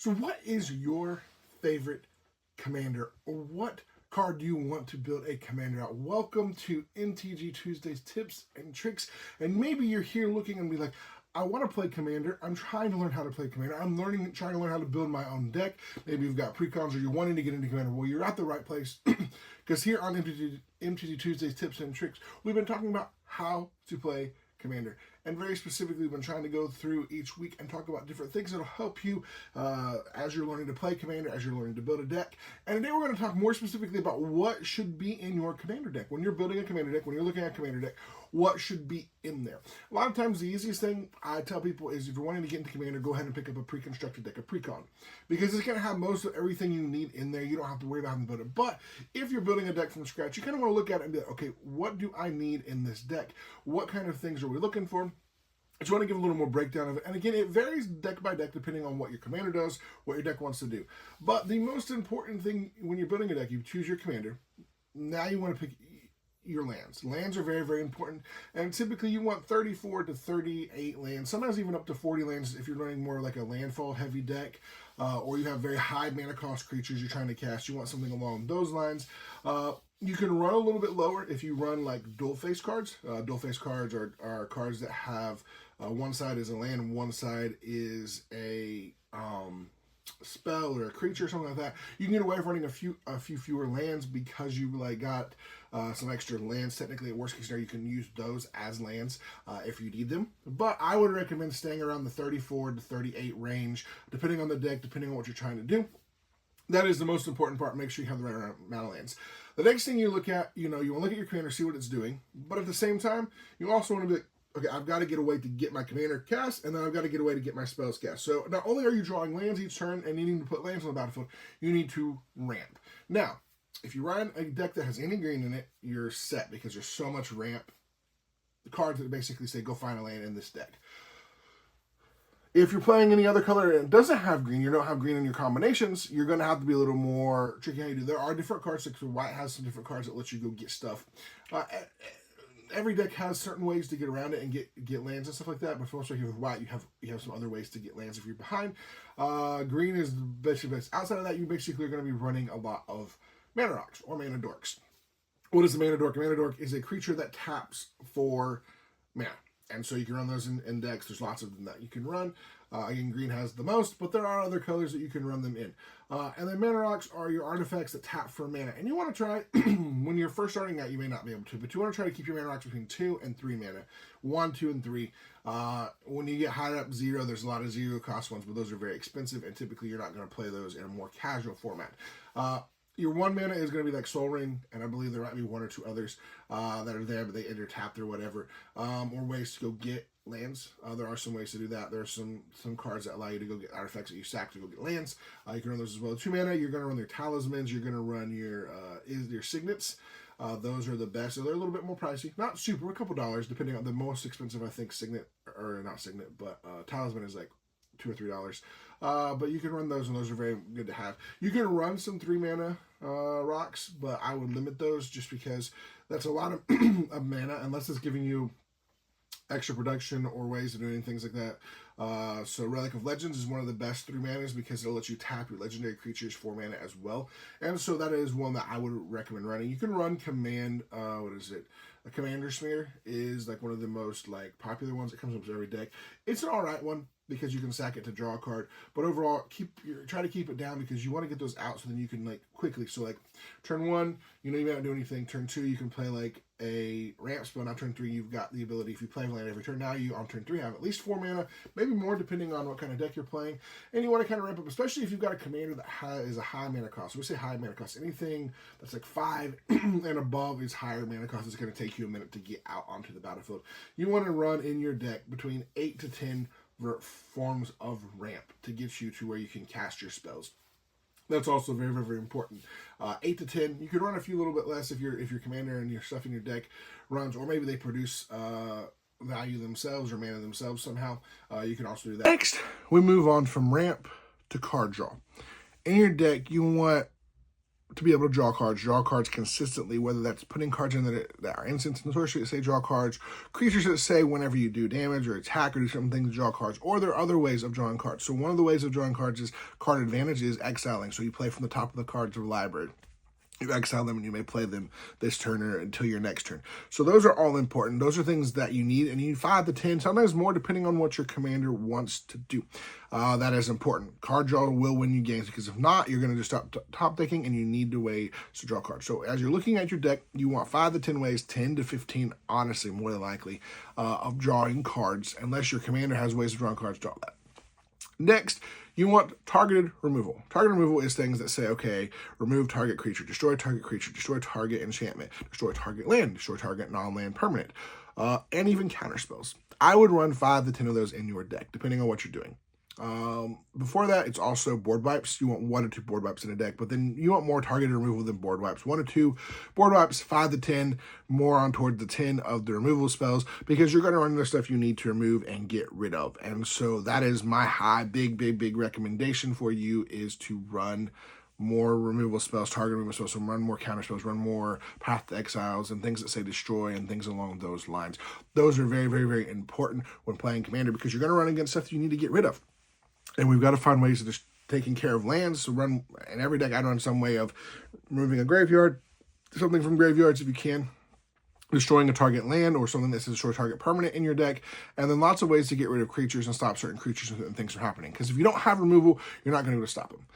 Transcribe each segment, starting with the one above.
So what is your favorite commander, or what card do you want to build a commander out? Welcome to MTG Tuesday's tips and tricks. And maybe you're here looking and be like, I want to play commander. I'm trying to learn how to play commander. Trying to learn how to build my own deck. Maybe you've got precons or you're wanting to get into commander. Well, you're at the right place, because here on MTG Tuesday's tips and tricks, we've been talking about how to play commander. And very specifically, we've been trying to go through each week and talk about different things that'll help you as you're learning to play commander, as you're learning to build a deck. And today we're going to talk more specifically about what should be in your commander deck. When you're building a commander deck, when you're looking at a commander deck, what should be in there? A lot of times the easiest thing I tell people is, if you're wanting to get into commander, go ahead and pick up a pre-constructed deck, a precon, because it's going to have most of everything you need in there. You don't have to worry about having to build it. But if you're building a deck from scratch, you kind of want to look at it and be like, okay, what do I need in this deck? What kind of things are we looking for? I just want to give a little more breakdown of it. And again, it varies deck by deck depending on what your commander does, what your deck wants to do. But the most important thing when you're building a deck, you choose your commander. Now you want to pick your lands. Lands are very, very important. And typically you want 34 to 38 lands, sometimes even up to 40 lands if you're running more like a landfall heavy deck, or you have very high mana cost creatures you're trying to cast. You want something along those lines. You can run a little bit lower if you run like dual face cards. Dual face cards are cards that have one side is a land and one side is a spell or a creature or something like that. You can get away with running a few fewer lands because you got some extra lands. Technically, at worst case scenario, you can use those as lands if you need them. But I would recommend staying around the 34 to 38 range, depending on the deck, depending on what you're trying to do. That is the most important part. Make sure you have the right amount of lands. The next thing you look at, you want to look at your commander, see what it's doing. But at the same time, you also want to be like, okay, I've got to get a way to get my commander cast, and then I've got to get a way to get my spells cast. So not only are you drawing lands each turn and needing to put lands on the battlefield, you need to ramp. Now, if you run a deck that has any green in it, you're set, because there's so much ramp. The cards that basically say, go find a land in this deck. If you're playing any other color and it doesn't have green, you don't have green in your combinations, you're going to have to be a little more tricky how you do. There are different cards, like white has some different cards that let you go get stuff. Every deck has certain ways to get around it and get lands and stuff like that, but for most part, with white, you have some other ways to get lands if you're behind. Green is basically best. Outside of that, you basically are going to be running a lot of mana rocks or mana dorks. What is a mana dork? A mana dork is a creature that taps for mana. And so you can run those in decks. There's lots of them that you can run. Again, green has the most, but there are other colors that you can run them in. And then mana rocks are your artifacts that tap for mana. And you want to try, when you're first starting out, you may not be able to, but you want to try to keep your mana rocks between 2 and 3 mana. 1, 2, and 3. When you get higher up 0, there's a lot of 0 cost ones, but those are very expensive, and typically you're not going to play those in a more casual format. Your 1 mana is going to be like Soul Ring, and I believe there might be 1 or 2 others that are there, but they enter tapped or whatever. Or ways to go get lands. There are some ways to do that. There are some cards that allow you to go get artifacts that you sack to go get lands. You can run those as well. 2 mana, you're going to run your talismans. You're going to run your signets. Those are the best. So they're a little bit more pricey. Not super, a couple dollars, depending on the most expensive, I think, signet, or not signet, but talisman is like $2 or $3. But you can run those, and those are very good to have. You can run some 3 mana rocks, but I would limit those just because that's a lot of, of mana, unless it's giving you extra production or ways of doing things like that. So Relic of Legends is one of the best 3 manas because it'll let you tap your legendary creatures 4 mana as well. And so that is one that I would recommend running. You can run Command, a Commander Smear is like one of the most popular ones. It comes up with every deck. It's an alright one because you can sack it to draw a card. But overall, try to keep it down because you want to get those out so then you can quickly. So turn 1, you may not do anything. Turn 2, you can play a ramp spell. Now turn 3, you've got the ability, if you play land every turn, now you on turn 3 have at least 4 mana, maybe more depending on what kind of deck you're playing. And you want to kind of ramp up, especially if you've got a commander that is a high mana cost. So we say high mana cost. Anything that's 5 and above is higher mana cost. It's going to take you a minute to get out onto the battlefield. You want to run in your deck between 8 to 10 forms of ramp to get you to where you can cast your spells. That's also very, very, very important. 8 to 10. You could run a few little bit less if your commander and your stuff in your deck runs, or maybe they produce value themselves or mana themselves somehow. You can also do that. Next, we move on from ramp to card draw. In your deck, you want to be able to draw cards consistently, whether that's putting cards in that are instants in the sorcery that say draw cards, creatures that say whenever you do damage or attack or do certain things, draw cards, or there are other ways of drawing cards. So one of the ways of drawing cards is card advantage is exiling. So you play from the top of the cards of the library. You exile them and you may play them this turn or until your next turn. So those are all important. Those are things that you need, and you need 5 to 10, sometimes more depending on what your commander wants to do. That is important. Card draw will win you games, because if not, you're going to just stop top decking and you need to ways to draw cards. So as you're looking at your deck, you want 5 to 10 ways, 10 to 15, honestly, more than likely, of drawing cards. Unless your commander has ways of drawing cards, draw that. Next, you want targeted removal. Targeted removal is things that say, okay, remove target creature, destroy target enchantment, destroy target land, destroy target non-land permanent, and even counter spells. I would run 5 to 10 of those in your deck, depending on what you're doing. Before that, it's also board wipes. You want 1 or 2 board wipes in a deck, but then you want more targeted removal than board wipes. 1 or 2 board wipes, 5 to 10, more on toward the 10 of the removal spells, because you're going to run into stuff you need to remove and get rid of. And so that is my big recommendation for you, is to run more removal spells, target removal spells, so run more counter spells, run more Path to Exiles and things that say destroy and things along those lines. Those are very important when playing Commander, because you're going to run against stuff you need to get rid of. And we've got to find ways of just taking care of lands. So run, in every deck, I run some way of removing a graveyard, something from graveyards if you can, destroying a target land or something that says destroy target permanent in your deck, and then lots of ways to get rid of creatures and stop certain creatures and things from happening. Because if you don't have removal, you're not going to be able to stop them.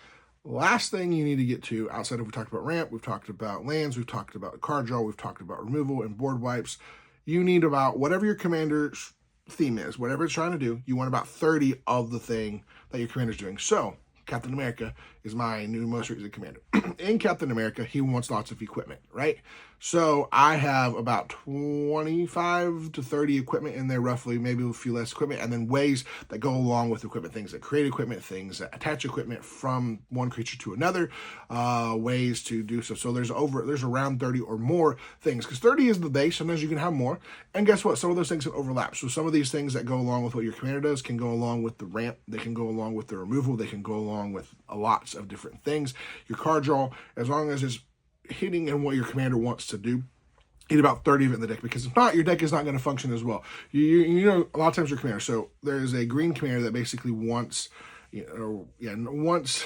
Last thing you need to get to, outside of, we talked about ramp, we've talked about lands, we've talked about card draw, we've talked about removal and board wipes. You need about, whatever your commander's theme is, whatever it's trying to do, you want about 30 of the thing that your commander's doing. So Captain America is my new most recent commander. In Captain America, he wants lots of equipment, right? So I have about 25 to 30 equipment in there, roughly, maybe a few less equipment, and then ways that go along with equipment, things that create equipment, things that attach equipment from one creature to another, ways to do so. So there's around 30 or more things, because 30 is the base. Sometimes you can have more. And guess what? Some of those things can overlap. So some of these things that go along with what your commander does can go along with the ramp. They can go along with the removal. They can go along with lots of different things. Your card draw, as long as it's hitting in what your commander wants to do, get about 30 of it in the deck, because if not, your deck is not going to function as well. You know, a lot of times your commander, so there's a green commander that basically wants, wants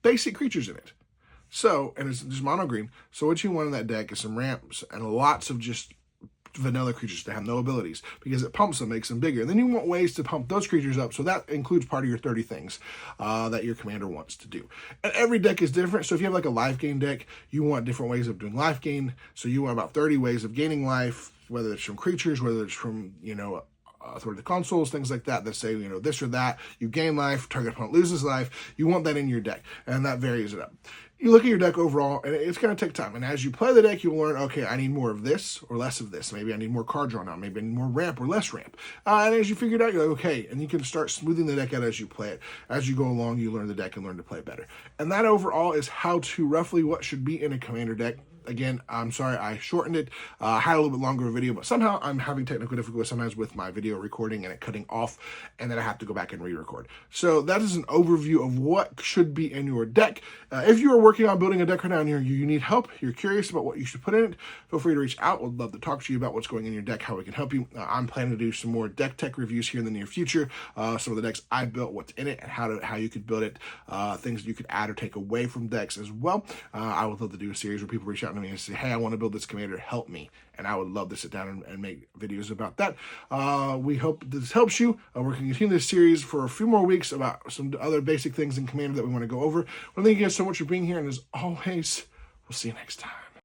basic creatures in it. So, and it's just mono green. So what you want in that deck is some ramps and lots of just vanilla creatures that have no abilities, because it pumps them, makes them bigger. And then you want ways to pump those creatures up, so that includes part of your 30 things that your commander wants to do. And every deck is different. So if you have like a life gain deck, you want different ways of doing life gain. So you want about 30 ways of gaining life, whether it's from creatures, whether it's from, Authority of the Consoles, things like that say, this or that. You gain life, target opponent loses life. You want that in your deck, and that varies it up. You look at your deck overall, and it's going to take time. And as you play the deck, you'll learn, okay, I need more of this or less of this. Maybe I need more card draw now. Maybe I need more ramp or less ramp. And as you figure it out, you're like, okay, and you can start smoothing the deck out as you play it. As you go along, you learn the deck and learn to play better. And that overall is how to roughly what should be in a commander deck. Again, I'm sorry I shortened it. I had a little bit longer of a video, but somehow I'm having technical difficulties sometimes with my video recording and it cutting off, and then I have to go back and re-record. So that is an overview of what should be in your deck. If you are working on building a deck right now and you need help, you're curious about what you should put in it, feel free to reach out. We'd love to talk to you about what's going in your deck, how we can help you. I'm planning to do some more deck tech reviews here in the near future. Some of the decks I built, what's in it, and how you could build it, things that you could add or take away from decks as well. I would love to do a series where people reach out to me and say, hey, I want to build this commander, help me. And I would love to sit down and make videos about that. We hope this helps you. We're going to continue this series for a few more weeks about some other basic things in Commander that we want to go over. Well, thank you guys so much for being here, and as always, we'll see you next time.